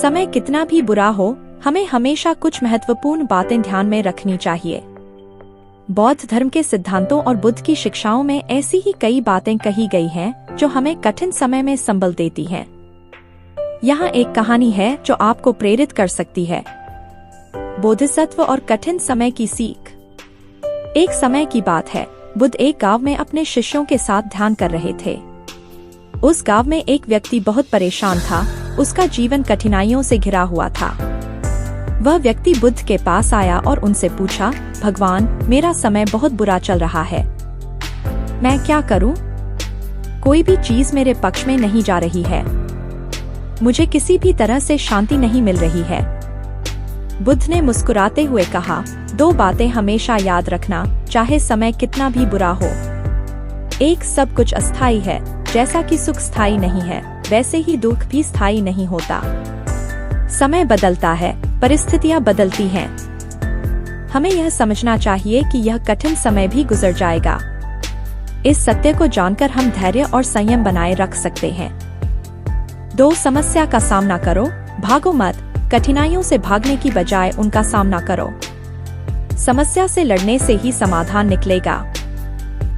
समय कितना भी बुरा हो, हमें हमेशा कुछ महत्वपूर्ण बातें ध्यान में रखनी चाहिए। बौद्ध धर्म के सिद्धांतों और बुद्ध की शिक्षाओं में ऐसी ही कई बातें कही गई हैं जो हमें कठिन समय में संबल देती हैं। यहाँ एक कहानी है जो आपको प्रेरित कर सकती है। बोधिसत्व और कठिन समय की सीख। एक समय की बात है, बुद्ध एक गांव में अपने शिष्यों के साथ ध्यान कर रहे थे। उस गांव में एक व्यक्ति बहुत परेशान था, उसका जीवन कठिनाइयों से घिरा हुआ था। वह व्यक्ति बुद्ध के पास आया और उनसे पूछा, भगवान, मेरा समय बहुत बुरा चल रहा है, मैं क्या करूं? कोई भी चीज मेरे पक्ष में नहीं जा रही है, मुझे किसी भी तरह से शांति नहीं मिल रही है। बुद्ध ने मुस्कुराते हुए कहा, दो बातें हमेशा याद रखना, चाहे समय कितना भी बुरा हो। एक, सब कुछ अस्थायी है, जैसा कि सुख स्थायी नहीं है, वैसे ही दुख भी स्थायी नहीं होता। समय बदलता है, परिस्थितियां बदलती हैं। हमें यह समझना चाहिए कि यह कठिन समय भी गुजर जाएगा। इस सत्य को जानकर हम धैर्य और संयम बनाए रख सकते हैं। 2, समस्या का सामना करो, भागो मत। कठिनाइयों से भागने की बजाय उनका सामना करो। समस्या से लड़ने से ही समाधान निकलेगा।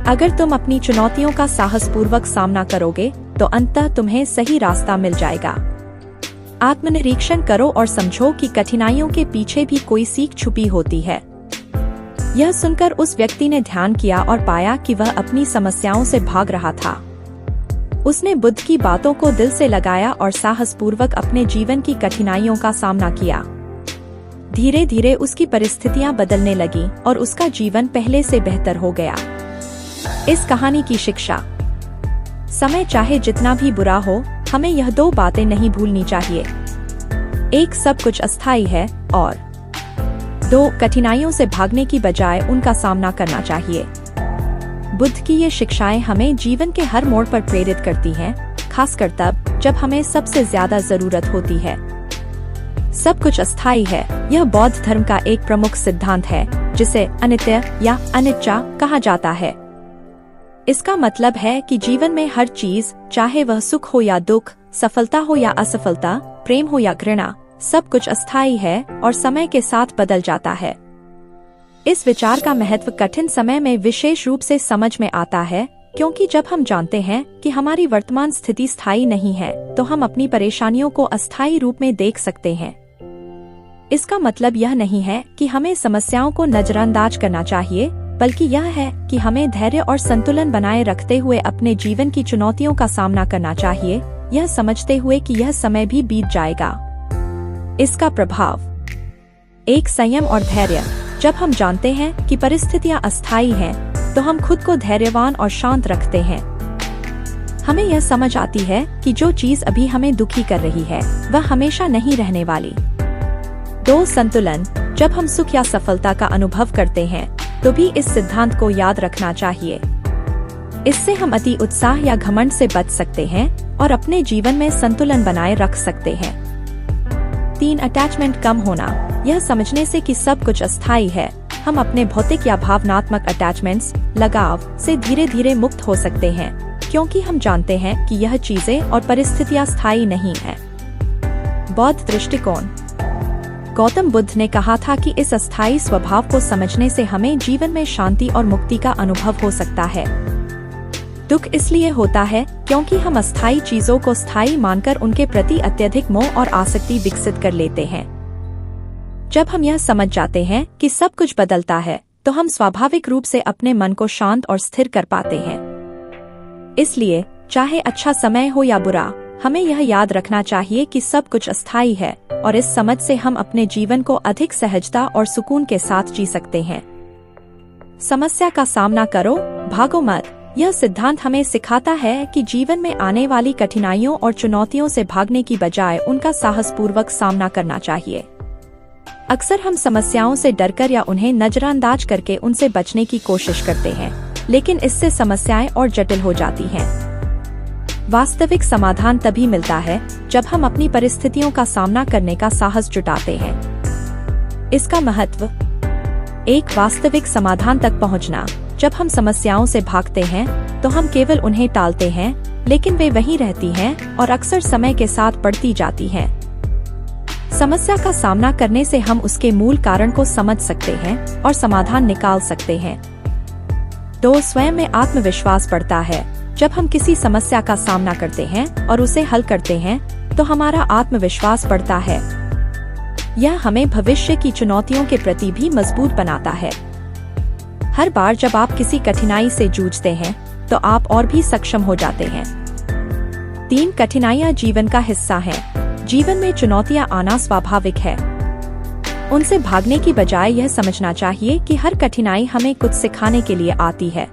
अगर तुम अपनी चुनौतियों का साहसपूर्वक सामना करोगे तो अंततः तुम्हें सही रास्ता मिल जाएगा। आत्मनिरीक्षण करो और समझो कि कठिनाइयों के पीछे भी कोई सीख छुपी होती है। यह सुनकर उस व्यक्ति ने ध्यान किया और पाया कि वह अपनी समस्याओं से भाग रहा था। उसने बुद्ध की बातों को दिल से लगाया और साहसपूर्वक अपने जीवन की कठिनाइयों का सामना किया। धीरे धीरे उसकी परिस्थितियां बदलने लगीं और उसका जीवन पहले से बेहतर हो गया। इस कहानी की शिक्षा। समय चाहे जितना भी बुरा हो, हमें यह 2 बातें नहीं भूलनी चाहिए। 1, सब कुछ अस्थायी है, और 2, कठिनाइयों से भागने की बजाय उनका सामना करना चाहिए। बुद्ध की ये शिक्षाएं हमें जीवन के हर मोड़ पर प्रेरित करती हैं, खासकर तब जब हमें सबसे ज्यादा जरूरत होती है। सब कुछ अस्थायी है, यह बौद्ध धर्म का एक प्रमुख सिद्धांत है, जिसे अनित्य या अनिच्चा कहा जाता है। इसका मतलब है कि जीवन में हर चीज, चाहे वह सुख हो या दुख, सफलता हो या असफलता, प्रेम हो या घृणा, सब कुछ अस्थायी है और समय के साथ बदल जाता है। इस विचार का महत्व कठिन समय में विशेष रूप से समझ में आता है, क्योंकि जब हम जानते हैं कि हमारी वर्तमान स्थिति स्थायी नहीं है, तो हम अपनी परेशानियों को अस्थायी रूप में देख सकते हैं। इसका मतलब यह नहीं है कि हमें समस्याओं को नजरअंदाज करना चाहिए, बल्कि यह है कि हमें धैर्य और संतुलन बनाए रखते हुए अपने जीवन की चुनौतियों का सामना करना चाहिए, यह समझते हुए कि यह समय भी बीत जाएगा। इसका प्रभाव। 1, संयम और धैर्य। जब हम जानते हैं कि परिस्थितियां अस्थायी हैं, तो हम खुद को धैर्यवान और शांत रखते हैं। हमें यह समझ आती है कि जो चीज अभी हमें दुखी कर रही है, वह हमेशा नहीं रहने वाली। 2, संतुलन। जब हम सुख या सफलता का अनुभव करते हैं, तो भी इस सिद्धांत को याद रखना चाहिए। इससे हम अति उत्साह या घमंड से बच सकते हैं और अपने जीवन में संतुलन बनाए रख सकते हैं। 3, अटैचमेंट कम होना। यह समझने से कि सब कुछ अस्थायी है, हम अपने भौतिक या भावनात्मक अटैचमेंट्स, लगाव से धीरे धीरे मुक्त हो सकते हैं, क्योंकि हम जानते हैं कि यह चीजें और परिस्थितियां स्थायी नहीं हैं। बौद्ध दृष्टिकोण। गौतम बुद्ध ने कहा था कि इस अस्थायी स्वभाव को समझने से हमें जीवन में शांति और मुक्ति का अनुभव हो सकता है। दुख इसलिए होता है क्योंकि हम अस्थायी चीजों को स्थायी मानकर उनके प्रति अत्यधिक मोह और आसक्ति विकसित कर लेते हैं। जब हम यह समझ जाते हैं कि सब कुछ बदलता है, तो हम स्वाभाविक रूप से अपने मन को शांत और स्थिर कर पाते हैं। इसलिए चाहे अच्छा समय हो या बुरा, हमें यह याद रखना चाहिए कि सब कुछ अस्थायी है, और इस समझ से हम अपने जीवन को अधिक सहजता और सुकून के साथ जी सकते हैं। समस्या का सामना करो, भागो मत। यह सिद्धांत हमें सिखाता है कि जीवन में आने वाली कठिनाइयों और चुनौतियों से भागने की बजाय उनका साहसपूर्वक सामना करना चाहिए। अक्सर हम समस्याओं से डरकर या उन्हें नजरअंदाज करके उनसे बचने की कोशिश करते हैं, लेकिन इससे समस्याएं और जटिल हो जाती हैं। वास्तविक समाधान तभी मिलता है जब हम अपनी परिस्थितियों का सामना करने का साहस जुटाते हैं। इसका महत्व। 1, वास्तविक समाधान तक पहुंचना। जब हम समस्याओं से भागते हैं तो हम केवल उन्हें टालते हैं, लेकिन वे वहीं रहती हैं और अक्सर समय के साथ बढ़ती जाती हैं। समस्या का सामना करने से हम उसके मूल कारण को समझ सकते हैं और समाधान निकाल सकते हैं। 2. स्वयं में आत्मविश्वास बढ़ता है। जब हम किसी समस्या का सामना करते हैं और उसे हल करते हैं तो हमारा आत्मविश्वास बढ़ता है। यह हमें भविष्य की चुनौतियों के प्रति भी मजबूत बनाता है। हर बार जब आप किसी कठिनाई से जूझते हैं तो आप और भी सक्षम हो जाते हैं। 3. कठिनाइयाँ जीवन का हिस्सा हैं। जीवन में चुनौतियाँ आना स्वाभाविक है। उनसे भागने की बजाय यह समझना चाहिए कि हर कठिनाई हमें कुछ सिखाने के लिए आती है।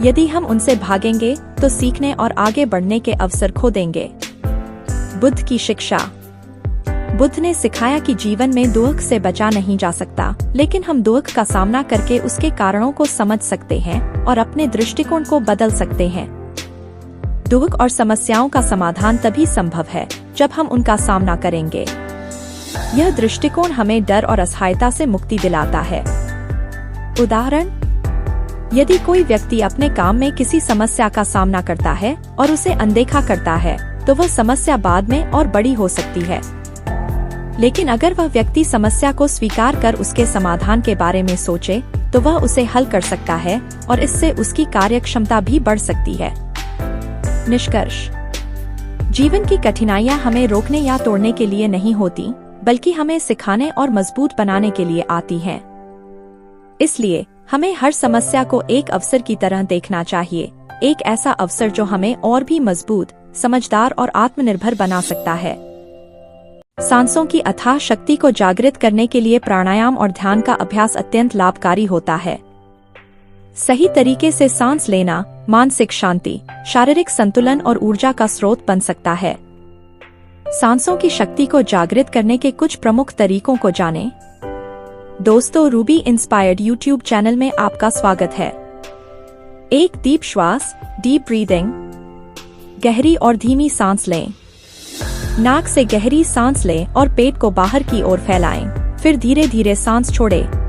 यदि हम उनसे भागेंगे तो सीखने और आगे बढ़ने के अवसर खो देंगे। बुद्ध की शिक्षा। बुद्ध ने सिखाया कि जीवन में दुख से बचा नहीं जा सकता, लेकिन हम दुख का सामना करके उसके कारणों को समझ सकते हैं और अपने दृष्टिकोण को बदल सकते हैं। दुख और समस्याओं का समाधान तभी संभव है जब हम उनका सामना करेंगे। यह दृष्टिकोण हमें डर और असहायता से मुक्ति दिलाता है। उदाहरण, यदि कोई व्यक्ति अपने काम में किसी समस्या का सामना करता है और उसे अनदेखा करता है तो वह समस्या बाद में और बड़ी हो सकती है। लेकिन अगर वह व्यक्ति समस्या को स्वीकार कर उसके समाधान के बारे में सोचे तो वह उसे हल कर सकता है और इससे उसकी कार्यक्षमता भी बढ़ सकती है। निष्कर्ष, जीवन की कठिनाइयाँ हमें रोकने या तोड़ने के लिए नहीं होती, बल्कि हमें सिखाने और मजबूत बनाने के लिए आती हैं। इसलिए हमें हर समस्या को एक अवसर की तरह देखना चाहिए, एक ऐसा अवसर जो हमें और भी मजबूत, समझदार और आत्मनिर्भर बना सकता है। सांसों की अथाह शक्ति को जागृत करने के लिए प्राणायाम और ध्यान का अभ्यास अत्यंत लाभकारी होता है। सही तरीके से सांस लेना मानसिक शांति, शारीरिक संतुलन और ऊर्जा का स्रोत बन सकता है। सांसों की शक्ति को जागृत करने के कुछ प्रमुख तरीकों को जानें। दोस्तों, रूबी इंस्पायर्ड यूट्यूब चैनल में आपका स्वागत है। 1. डीप श्वास, डीप ब्रीदिंग। गहरी और धीमी सांस लें। नाक से गहरी सांस लें और पेट को बाहर की ओर फैलाएं, फिर धीरे धीरे सांस छोड़ें।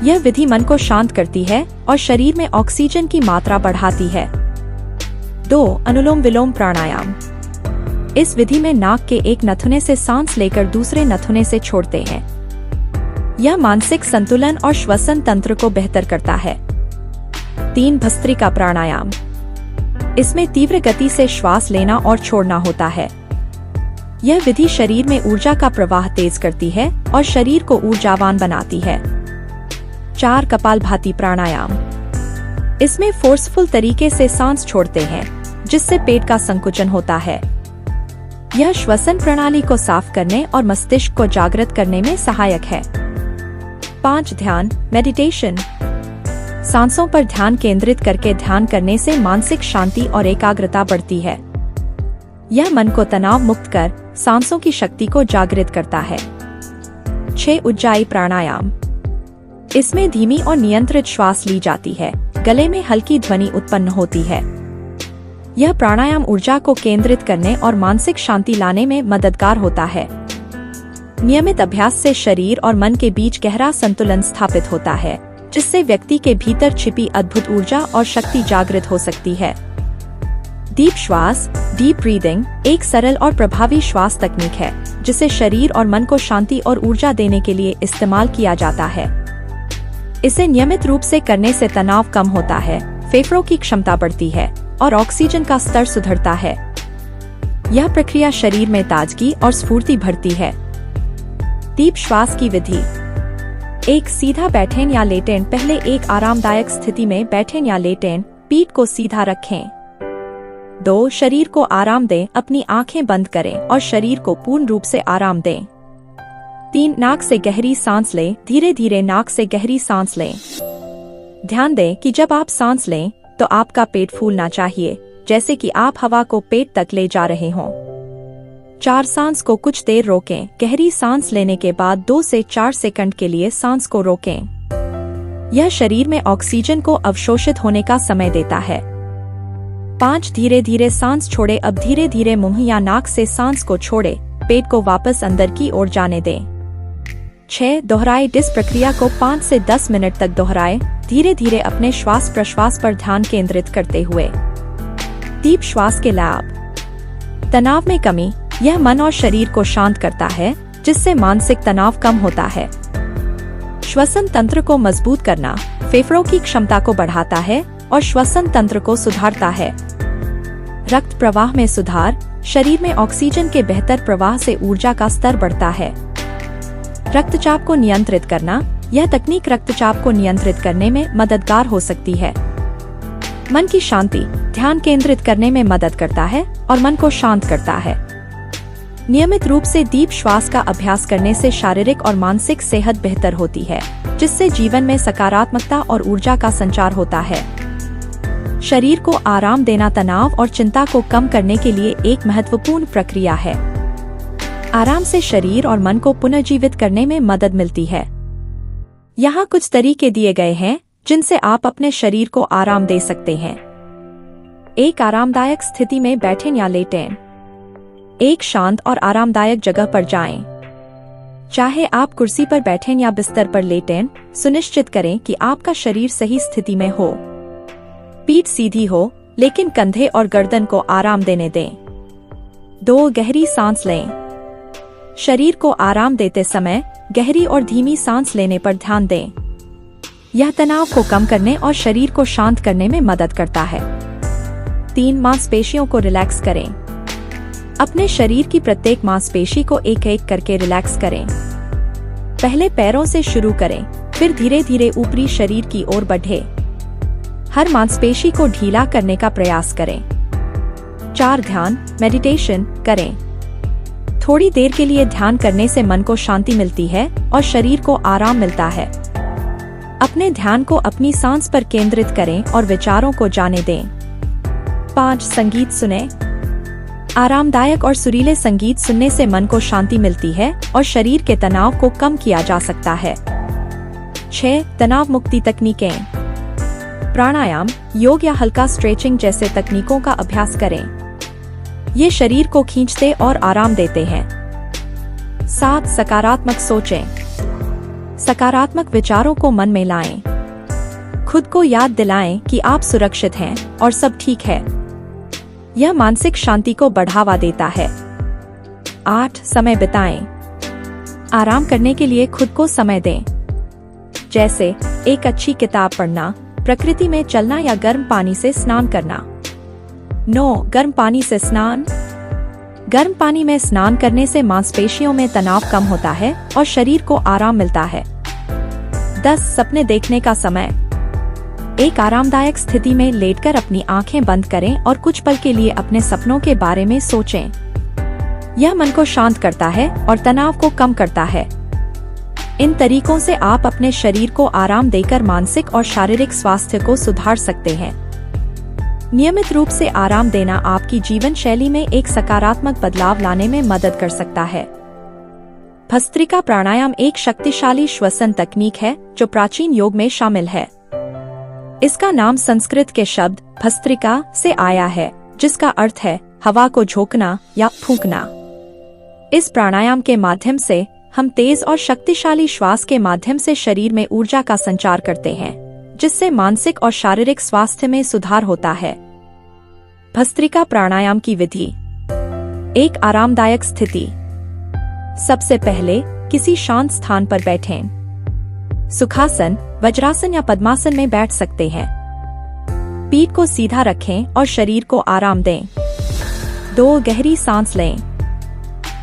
यह विधि मन को शांत करती है और शरीर में ऑक्सीजन की मात्रा बढ़ाती है। 2. अनुलोम विलोम प्राणायाम। इस विधि में नाक के एक नथुने से सांस लेकर दूसरे नथुने से छोड़ते हैं। यह मानसिक संतुलन और श्वसन तंत्र को बेहतर करता है। 3. भस्त्रिका प्राणायाम। इसमें तीव्र गति से श्वास लेना और छोड़ना होता है। यह विधि शरीर में ऊर्जा का प्रवाह तेज करती है और शरीर को ऊर्जावान बनाती है। 4. कपालभाति प्राणायाम। इसमें फोर्सफुल तरीके से सांस छोड़ते हैं, जिससे पेट का संकुचन होता है। यह श्वसन प्रणाली को साफ करने और मस्तिष्क को जागृत करने में सहायक है। 5. ध्यान मेडिटेशन। सांसों पर ध्यान केंद्रित करके ध्यान करने से मानसिक शांति और एकाग्रता बढ़ती है। यह मन को तनाव मुक्त कर सांसों की शक्ति को जागृत करता है। 6. उज्जाई प्राणायाम। इसमें धीमी और नियंत्रित श्वास ली जाती है, गले में हल्की ध्वनि उत्पन्न होती है। यह प्राणायाम ऊर्जा को केंद्रित करने और मानसिक शांति लाने में मददगार होता है। नियमित अभ्यास से शरीर और मन के बीच गहरा संतुलन स्थापित होता है, जिससे व्यक्ति के भीतर छिपी अद्भुत ऊर्जा और शक्ति जागृत हो सकती है। डीप श्वास, डीप ब्रीदिंग एक सरल और प्रभावी श्वास तकनीक है, जिसे शरीर और मन को शांति और ऊर्जा देने के लिए इस्तेमाल किया जाता है। इसे नियमित रूप से करने से तनाव कम होता है, फेफड़ों की क्षमता बढ़ती है और ऑक्सीजन का स्तर सुधरता है। यह प्रक्रिया शरीर में ताजगी और स्फूर्ति भरती है। डीप श्वास की विधि। एक सीधा बैठें या लेटें। पहले एक आरामदायक स्थिति में बैठें या लेटें, पीठ को सीधा रखें। 2. शरीर को आराम दें। अपनी आंखें बंद करें और शरीर को पूर्ण रूप से आराम दें। 3. नाक से गहरी सांस लें। धीरे धीरे नाक से गहरी सांस लें। ध्यान दें कि जब आप सांस लें तो आपका पेट फूलना चाहिए, जैसे कि आप हवा को पेट तक ले जा रहे हों। 4. सांस को कुछ देर रोकें। गहरी सांस लेने के बाद 2 से 4 सेकंड के लिए सांस को रोकें। यह शरीर में ऑक्सीजन को अवशोषित होने का समय देता है। 5. धीरे धीरे सांस छोड़े। अब धीरे धीरे मुंह या नाक से सांस को छोड़े, पेट को वापस अंदर की ओर जाने दें। 6. दोहराए। इस प्रक्रिया को 5 से 10 मिनट तक दोहराए, धीरे धीरे अपने श्वास प्रश्वास पर ध्यान केंद्रित करते हुए। डीप श्वास के लाभ। तनाव में कमी, यह मन और शरीर को शांत करता है, जिससे मानसिक तनाव कम होता है। श्वसन तंत्र को मजबूत करना फेफड़ों की क्षमता को बढ़ाता है और श्वसन तंत्र को सुधारता है। रक्त प्रवाह में सुधार, शरीर में ऑक्सीजन के बेहतर प्रवाह से ऊर्जा का स्तर बढ़ता है। रक्तचाप को नियंत्रित करना, यह तकनीक रक्तचाप को नियंत्रित करने में मददगार हो सकती है। मन की शांति, ध्यान केंद्रित करने में मदद करता है और मन को शांत करता है। नियमित रूप से डीप श्वास का अभ्यास करने से शारीरिक और मानसिक सेहत बेहतर होती है, जिससे जीवन में सकारात्मकता और ऊर्जा का संचार होता है। शरीर को आराम देना तनाव और चिंता को कम करने के लिए एक महत्वपूर्ण प्रक्रिया है। आराम से शरीर और मन को पुनर्जीवित करने में मदद मिलती है। यहाँ कुछ तरीके दिए गए हैं जिनसे आप अपने शरीर को आराम दे सकते हैं। एक आरामदायक स्थिति में बैठें या लेटें। एक शांत और आरामदायक जगह पर जाएं। चाहे आप कुर्सी पर बैठें या बिस्तर पर लेटें, सुनिश्चित करें कि आपका शरीर सही स्थिति में हो। पीठ सीधी हो, लेकिन कंधे और गर्दन को आराम देने दें। 2 गहरी सांस लें। शरीर को आराम देते समय गहरी और धीमी सांस लेने पर ध्यान दें। यह तनाव को कम करने और शरीर को शांत करने में मदद करता है। 3 मांसपेशियों को रिलैक्स करें। अपने शरीर की प्रत्येक मांसपेशी को एक एक करके रिलैक्स करें। पहले पैरों से शुरू करें, फिर धीरे धीरे ऊपरी शरीर की ओर बढ़े। हर मांसपेशी को ढीला करने का प्रयास करें। 4 ध्यान मेडिटेशन करें। थोड़ी देर के लिए ध्यान करने से मन को शांति मिलती है और शरीर को आराम मिलता है। अपने ध्यान को अपनी सांस पर केंद्रित करें और विचारों को जाने दें। 5 संगीत सुनें। आरामदायक और सुरीले संगीत सुनने से मन को शांति मिलती है और शरीर के तनाव को कम किया जा सकता है। 6 तनाव मुक्ति तकनीकें। प्राणायाम, योग या हल्का स्ट्रेचिंग जैसे तकनीकों का अभ्यास करें। ये शरीर को खींचते और आराम देते हैं। 7 सकारात्मक सोचें। सकारात्मक विचारों को मन में लाएं। खुद को याद दिलाएं कि आप सुरक्षित हैं और सब ठीक है। यह मानसिक शांति को बढ़ावा देता है। 8 समय बिताएं। आराम करने के लिए खुद को समय दें, जैसे एक अच्छी किताब पढ़ना, प्रकृति में चलना या गर्म पानी से स्नान करना। 9 गर्म पानी से स्नान। गर्म पानी में स्नान करने से मांसपेशियों में तनाव कम होता है और शरीर को आराम मिलता है। 10 सपने देखने का समय। एक आरामदायक स्थिति में लेटकर अपनी आंखें बंद करें और कुछ पल के लिए अपने सपनों के बारे में सोचें। यह मन को शांत करता है और तनाव को कम करता है। इन तरीकों से आप अपने शरीर को आराम देकर मानसिक और शारीरिक स्वास्थ्य को सुधार सकते हैं। नियमित रूप से आराम देना आपकी जीवन शैली में एक सकारात्मक बदलाव लाने में मदद कर सकता है। भस्त्रिका प्राणायाम एक शक्तिशाली श्वसन तकनीक है जो प्राचीन योग में शामिल है। इसका नाम संस्कृत के शब्द भस्त्रिका से आया है, जिसका अर्थ है हवा को झोंकना या फूंकना। इस प्राणायाम के माध्यम से हम तेज और शक्तिशाली श्वास के माध्यम से शरीर में ऊर्जा का संचार करते हैं, जिससे मानसिक और शारीरिक स्वास्थ्य में सुधार होता है। भस्त्रिका प्राणायाम की विधि। एक आरामदायक स्थिति। सबसे पहले किसी शांत स्थान पर बैठें। सुखासन, वज्रासन या पद्मासन में बैठ सकते हैं। पीठ को सीधा रखें और शरीर को आराम दें। 2 गहरी सांस लें।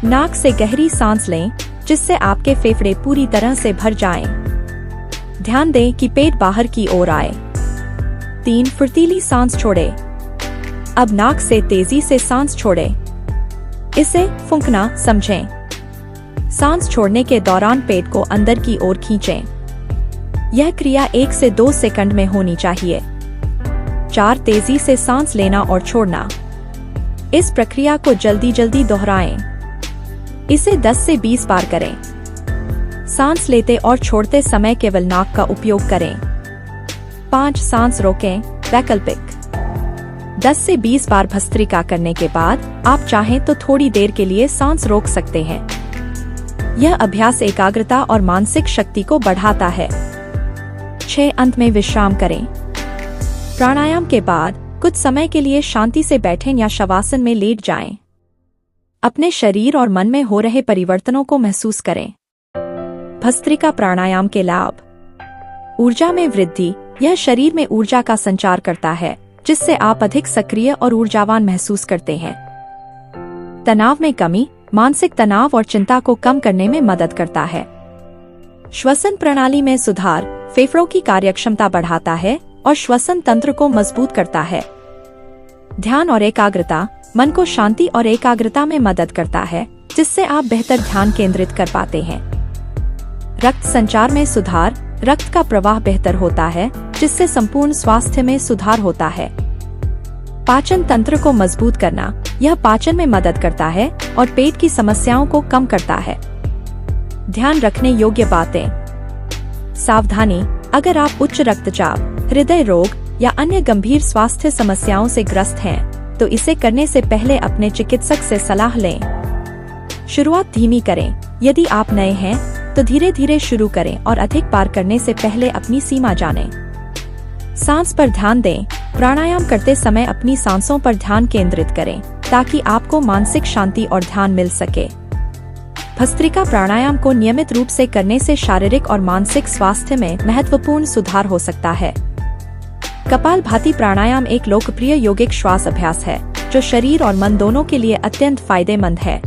नाक से गहरी सांस लें, जिससे आपके फेफड़े पूरी तरह से भर जाएं। ध्यान दें कि पेट बाहर की ओर आए। 3 फुर्तीली सांस छोड़ें। अब नाक से तेजी से सांस छोड़ें। इसे फूंकना समझें। सांस छोड़ने के दौरान पेट को अंदर की ओर खींचें। यह क्रिया 1 से 2 सेकंड में होनी चाहिए। 4 तेजी से सांस लेना और छोड़ना। इस प्रक्रिया को जल्दी जल्दी दोहराएं। इसे 10 से 20 बार करें। सांस लेते और छोड़ते समय केवल नाक का उपयोग करें। 5 सांस रोकें, वैकल्पिक। 10 से 20 बार भस्त्रिका करने के बाद आप चाहें तो थोड़ी देर के लिए सांस रोक सकते हैं। यह अभ्यास एकाग्रता और मानसिक शक्ति को बढ़ाता है। 6 अंत में विश्राम करें। प्राणायाम के बाद कुछ समय के लिए शांति से बैठें या शवासन में लेट जाएं। अपने शरीर और मन में हो रहे परिवर्तनों को महसूस करें। भस्त्रिका प्राणायाम के लाभ। ऊर्जा में वृद्धि। यह शरीर में ऊर्जा का संचार करता है, जिससे आप अधिक सक्रिय और ऊर्जावान महसूस करते हैं। तनाव में कमी। मानसिक तनाव और चिंता को कम करने में मदद करता है। श्वसन प्रणाली में सुधार। फेफड़ों की कार्यक्षमता बढ़ाता है और श्वसन तंत्र को मजबूत करता है। ध्यान और एकाग्रता। मन को शांति और एकाग्रता में मदद करता है, जिससे आप बेहतर ध्यान केंद्रित कर पाते हैं। रक्त संचार में सुधार। रक्त का प्रवाह बेहतर होता है, जिससे संपूर्ण स्वास्थ्य में सुधार होता है। पाचन तंत्र को मजबूत करना। यह पाचन में मदद करता है और पेट की समस्याओं को कम करता है। ध्यान रखने योग्य बातें। सावधानी। अगर आप उच्च रक्तचाप, हृदय रोग या अन्य गंभीर स्वास्थ्य समस्याओं से ग्रस्त हैं, तो इसे करने से पहले अपने चिकित्सक से सलाह लें। शुरुआत धीमी करें। यदि आप नए हैं तो धीरे धीरे शुरू करें और अधिक बार करने से पहले अपनी सीमा जानें। सांस पर ध्यान दें। प्राणायाम करते समय अपनी सांसों पर ध्यान केंद्रित करें, ताकि आपको मानसिक शांति और ध्यान मिल सके। भस्त्रिका प्राणायाम को नियमित रूप से करने से शारीरिक और मानसिक स्वास्थ्य में महत्वपूर्ण सुधार हो सकता है। कपालभाति प्राणायाम एक लोकप्रिय यौगिक श्वास अभ्यास है, जो शरीर और मन दोनों के लिए अत्यंत फायदेमंद है।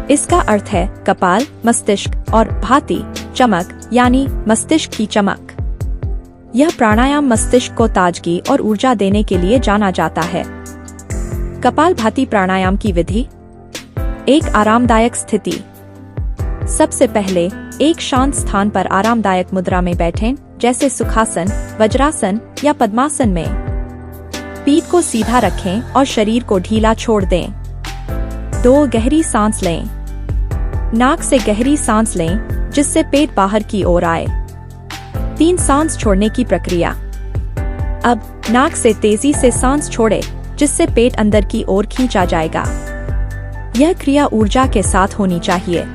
इसका अर्थ है कपाल, मस्तिष्क, और भाति, चमक, यानी मस्तिष्क की चमक। यह प्राणायाम मस्तिष्क को ताजगी और ऊर्जा देने के लिए जाना जाता है। कपालभाति प्राणायाम की विधि। एक आरामदायक स्थिति। सबसे पहले एक शांत स्थान पर आरामदायक मुद्रा में बैठें, जैसे सुखासन, वज्रासन या पद्मासन में। पीठ को सीधा रखें और शरीर को ढीला छोड़ दें। 2 गहरी सांस लें। नाक से गहरी सांस लें, जिससे पेट बाहर की ओर आए। 3 सांस छोड़ने की प्रक्रिया। अब नाक से तेजी से सांस छोड़े, जिससे पेट अंदर की ओर खींचा जाएगा। यह क्रिया ऊर्जा के साथ होनी चाहिए।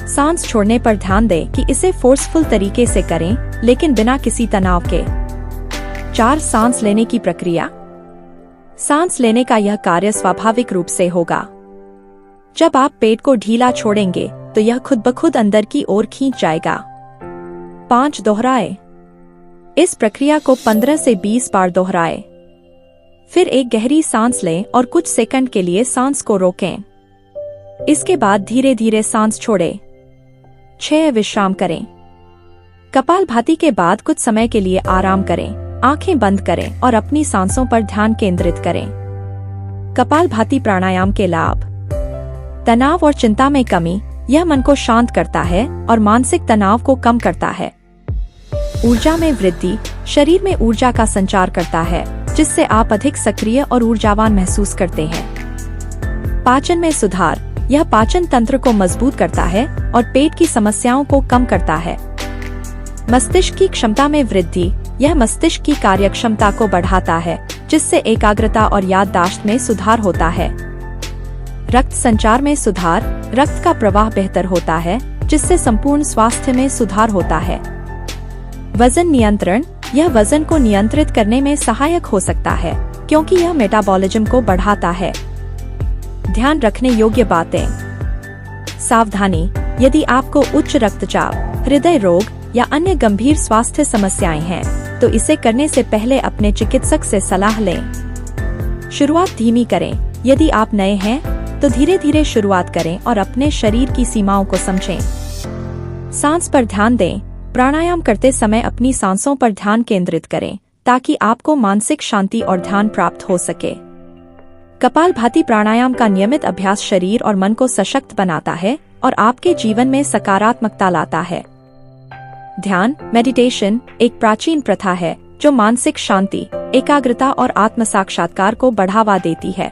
सांस छोड़ने पर ध्यान दें कि इसे फोर्सफुल तरीके से करें, लेकिन बिना किसी तनाव के। 4 सांस लेने की प्रक्रिया। सांस लेने का यह कार्य स्वाभाविक रूप से होगा। जब आप पेट को ढीला छोड़ेंगे, तो यह खुद ब खुद अंदर की ओर खींच जाएगा। 5 दोहराए। इस प्रक्रिया को 15 से 20 बार दोहराए। फिर एक गहरी सांस लें और कुछ सेकंड के लिए सांस को रोकें। इसके बाद धीरे धीरे सांस छोड़ें। 6 विश्राम करें। कपालभाति के बाद कुछ समय के लिए आराम करें, आंखें बंद करें और अपनी सांसों पर ध्यान केंद्रित करें। कपालभाति प्राणायाम के लाभ। तनाव और चिंता में कमी। यह मन को शांत करता है और मानसिक तनाव को कम करता है। ऊर्जा में वृद्धि। शरीर में ऊर्जा का संचार करता है, जिससे आप अधिक सक्रिय और ऊर्जावान महसूस करते हैं। पाचन में सुधार। यह पाचन तंत्र को मजबूत करता है और पेट की समस्याओं को कम करता है। मस्तिष्क की क्षमता में वृद्धि। यह मस्तिष्क की कार्यक्षमता को बढ़ाता है, जिससे एकाग्रता और याददाश्त में सुधार होता है। रक्त संचार में सुधार। रक्त का प्रवाह बेहतर होता है, जिससे संपूर्ण स्वास्थ्य में सुधार होता है। वजन नियंत्रण। यह वजन को नियंत्रित करने में सहायक हो सकता है, क्योंकि यह मेटाबॉलिज्म को बढ़ाता है। ध्यान रखने योग्य बातें। सावधानी। यदि आपको उच्च रक्तचाप, हृदय रोग या अन्य गंभीर स्वास्थ्य समस्याएं हैं, तो इसे करने से पहले अपने चिकित्सक से सलाह लें। शुरुआत धीमी करें। यदि आप नए हैं तो धीरे धीरे शुरुआत करें और अपने शरीर की सीमाओं को समझें। सांस पर ध्यान दें। प्राणायाम करते समय अपनी सांसों पर ध्यान केंद्रित करें, ताकि आपको मानसिक शांति और ध्यान प्राप्त हो सके। कपालभाति प्राणायाम का नियमित अभ्यास शरीर और मन को सशक्त बनाता है और आपके जीवन में सकारात्मकता लाता है। ध्यान, मेडिटेशन, एक प्राचीन प्रथा है जो मानसिक शांति, एकाग्रता और आत्म साक्षात्कार को बढ़ावा देती है।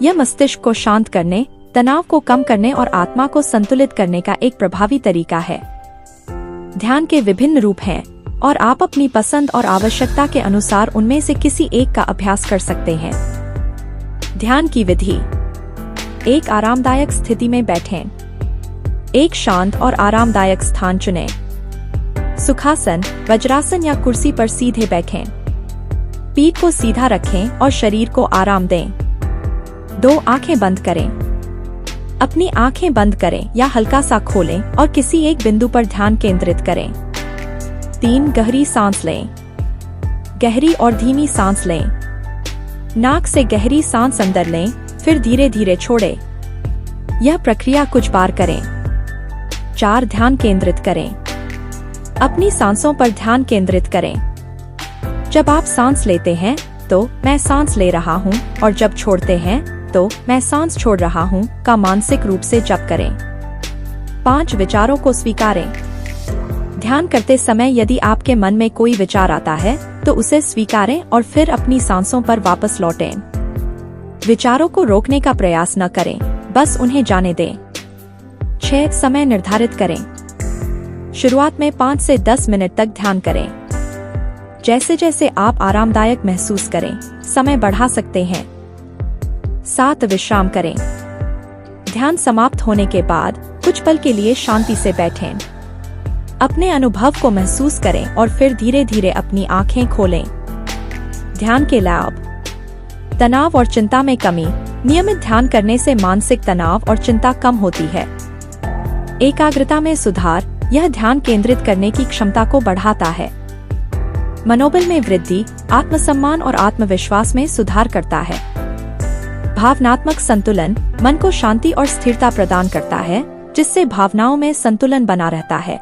यह मस्तिष्क को शांत करने, तनाव को कम करने और आत्मा को संतुलित करने का एक प्रभावी तरीका है। ध्यान के विभिन्न रूप हैं और आप अपनी पसंद और आवश्यकता के अनुसार उनमें से किसी एक का अभ्यास कर सकते हैं। ध्यान की विधि। एक आरामदायक स्थिति में बैठें। एक शांत और आरामदायक स्थान चुनें। सुखासन, वज्रासन या कुर्सी पर सीधे बैठें। पीठ को सीधा रखें और शरीर को आराम दें। 2. आंखें बंद करें। अपनी आंखें बंद करें या हल्का सा खोलें और किसी एक बिंदु पर ध्यान केंद्रित करें। 3. गहरी सांस लें। गहरी और धीमी सांस लें। नाक से गहरी सांस अंदर लें, फिर धीरे धीरे छोड़ें। यह प्रक्रिया कुछ बार करें। 4. ध्यान केंद्रित करें। अपनी सांसों पर ध्यान केंद्रित करें। जब आप सांस लेते हैं तो मैं सांस ले रहा हूं, और जब छोड़ते हैं तो मैं सांस छोड़ रहा हूं का मानसिक रूप से जप करें। 5. विचारों को स्वीकारें। ध्यान करते समय यदि आपके मन में कोई विचार आता है तो उसे स्वीकारें और फिर अपनी सांसों पर वापस लौटें। विचारों को रोकने का प्रयास न करें, बस उन्हें जाने दें। 6. समय निर्धारित करें। शुरुआत में 5 से 10 मिनट तक ध्यान करें। जैसे जैसे आप आरामदायक महसूस करें, समय बढ़ा सकते हैं। 7. विश्राम करें। ध्यान समाप्त होने के बाद कुछ पल के लिए शांति से बैठें। अपने अनुभव को महसूस करें और फिर धीरे धीरे अपनी आंखें खोलें। ध्यान के लाभ। तनाव और चिंता में कमी। नियमित ध्यान करने से मानसिक तनाव और चिंता कम होती है। एकाग्रता में सुधार। यह ध्यान केंद्रित करने की क्षमता को बढ़ाता है। मनोबल में वृद्धि। आत्मसम्मान और आत्मविश्वास में सुधार करता है। भावनात्मक संतुलन। मन को शांति और स्थिरता प्रदान करता है, जिससे भावनाओं में संतुलन बना रहता है।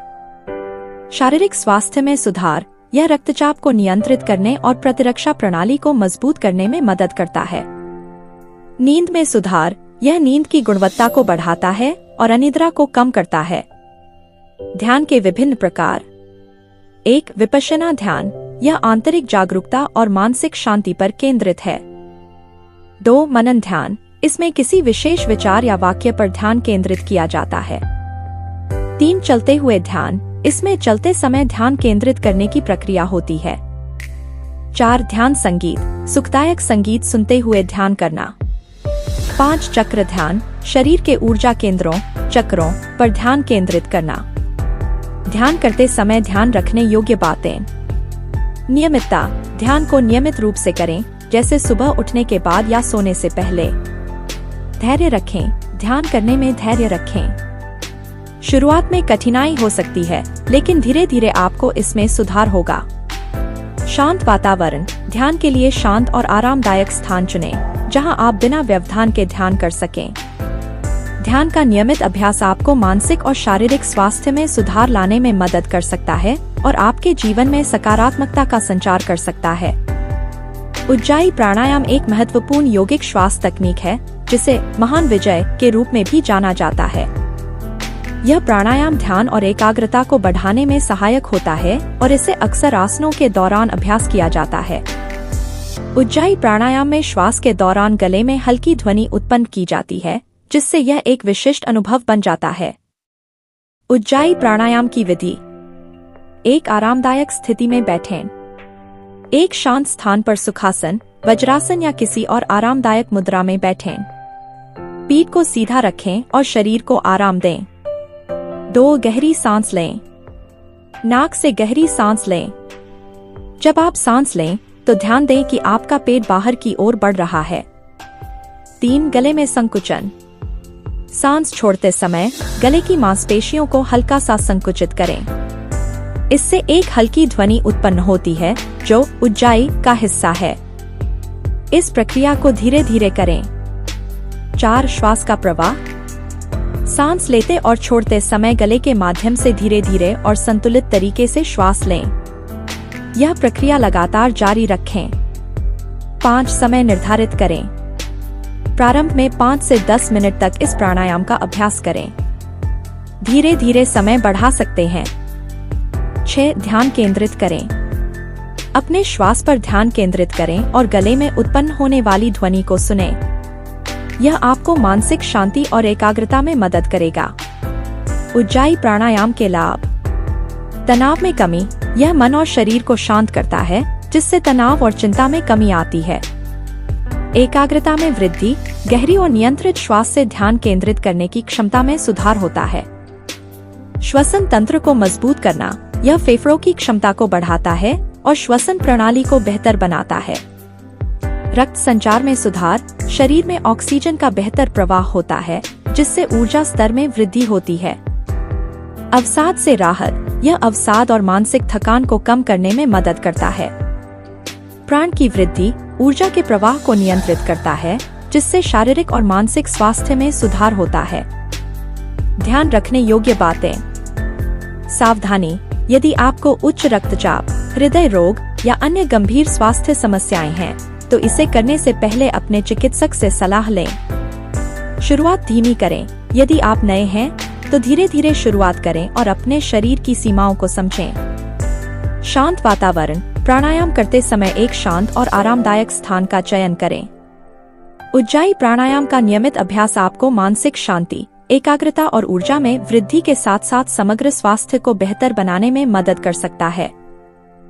शारीरिक स्वास्थ्य में सुधार। यह रक्तचाप को नियंत्रित करने और प्रतिरक्षा प्रणाली को मजबूत करने में मदद करता है। नींद में सुधार। यह नींद की गुणवत्ता को बढ़ाता है और अनिद्रा को कम करता है। ध्यान के विभिन्न प्रकार। 1. विपश्यना ध्यान। यह आंतरिक जागरूकता और मानसिक शांति पर केंद्रित है। 2. मनन ध्यान। इसमें किसी विशेष विचार या वाक्य पर ध्यान केंद्रित किया जाता है। 3. चलते हुए ध्यान। इसमें चलते समय ध्यान केंद्रित करने की प्रक्रिया होती है। 4. ध्यान संगीत। सुखदायक संगीत सुनते हुए ध्यान करना। 5. चक्र ध्यान। शरीर के ऊर्जा केंद्रों, चक्रों पर ध्यान केंद्रित करना। ध्यान करते समय ध्यान रखने योग्य बातें। नियमितता। ध्यान को नियमित रूप से करें, जैसे सुबह उठने के बाद या सोने से पहले। धैर्य रखें। ध्यान करने में धैर्य रखें। शुरुआत में कठिनाई हो सकती है, लेकिन धीरे धीरे आपको इसमें सुधार होगा। शांत वातावरण। ध्यान के लिए शांत और आरामदायक स्थान चुनें, जहां आप बिना व्यवधान के ध्यान कर सकें। ध्यान का नियमित अभ्यास आपको मानसिक और शारीरिक स्वास्थ्य में सुधार लाने में मदद कर सकता है और आपके जीवन में सकारात्मकता का संचार कर सकता है। उज्जाई प्राणायाम एक महत्वपूर्ण यौगिक श्वास तकनीक है, जिसे महान विजय के रूप में भी जाना जाता है। यह प्राणायाम ध्यान और एकाग्रता को बढ़ाने में सहायक होता है और इसे अक्सर आसनों के दौरान अभ्यास किया जाता है। उज्जाई प्राणायाम में श्वास के दौरान गले में हल्की ध्वनि उत्पन्न की जाती है, जिससे यह एक विशिष्ट अनुभव बन जाता है। उज्जाई प्राणायाम की विधि। एक आरामदायक स्थिति में बैठें। एक शांत स्थान पर सुखासन, वज्रासन या किसी और आरामदायक मुद्रा में बैठें। पीठ को सीधा रखें और शरीर को आराम दें। 2. गहरी सांस लें। नाक से गहरी सांस लें। जब आप सांस लें तो ध्यान दें कि आपका पेट बाहर की ओर बढ़ रहा है। 3. गले में संकुचन। सांस छोड़ते समय गले की मांसपेशियों को हल्का सा संकुचित करें। इससे एक हल्की ध्वनि उत्पन्न होती है, जो उज्जाई का हिस्सा है। इस प्रक्रिया को धीरे धीरे करें। 4. श्वास का प्रवाह। सांस लेते और छोड़ते समय गले के माध्यम से धीरे धीरे और संतुलित तरीके से श्वास लें। यह प्रक्रिया लगातार जारी रखें। 5. समय निर्धारित करें। प्रारंभ में 5 से 10 मिनट तक इस प्राणायाम का अभ्यास करें। धीरे धीरे समय बढ़ा सकते हैं। 6. ध्यान केंद्रित करें। अपने श्वास पर ध्यान केंद्रित करें और गले में उत्पन्न होने वाली ध्वनि को सुनें। यह आपको मानसिक शांति और एकाग्रता में मदद करेगा। उज्जाई प्राणायाम के लाभ। तनाव में कमी। यह मन और शरीर को शांत करता है, जिससे तनाव और चिंता में कमी आती है। एकाग्रता में वृद्धि। गहरी और नियंत्रित श्वास से ध्यान केंद्रित करने की क्षमता में सुधार होता है। श्वसन तंत्र को मजबूत करना। यह फेफड़ों की क्षमता को बढ़ाता है और श्वसन प्रणाली को बेहतर बनाता है। रक्त संचार में सुधार, शरीर में ऑक्सीजन का बेहतर प्रवाह होता है, जिससे ऊर्जा स्तर में वृद्धि होती है। अवसाद से राहत, यह अवसाद और मानसिक थकान को कम करने में मदद करता है। प्राण की वृद्धि ऊर्जा के प्रवाह को नियंत्रित करता है, जिससे शारीरिक और मानसिक स्वास्थ्य में सुधार होता है। ध्यान रखने योग्य बातें। सावधानी, यदि आपको उच्च रक्तचाप, हृदय रोग या अन्य गंभीर स्वास्थ्य समस्याएं हैं, तो इसे करने से पहले अपने चिकित्सक से सलाह लें। शुरुआत धीमी करें, यदि आप नए हैं तो धीरे धीरे शुरुआत करें और अपने शरीर की सीमाओं को समझें। शांत वातावरण, प्राणायाम करते समय एक शांत और आरामदायक स्थान का चयन करें। उज्जाई प्राणायाम का नियमित अभ्यास आपको मानसिक शांति, एकाग्रता और ऊर्जा में वृद्धि के साथ साथ समग्र स्वास्थ्य को बेहतर बनाने में मदद कर सकता है।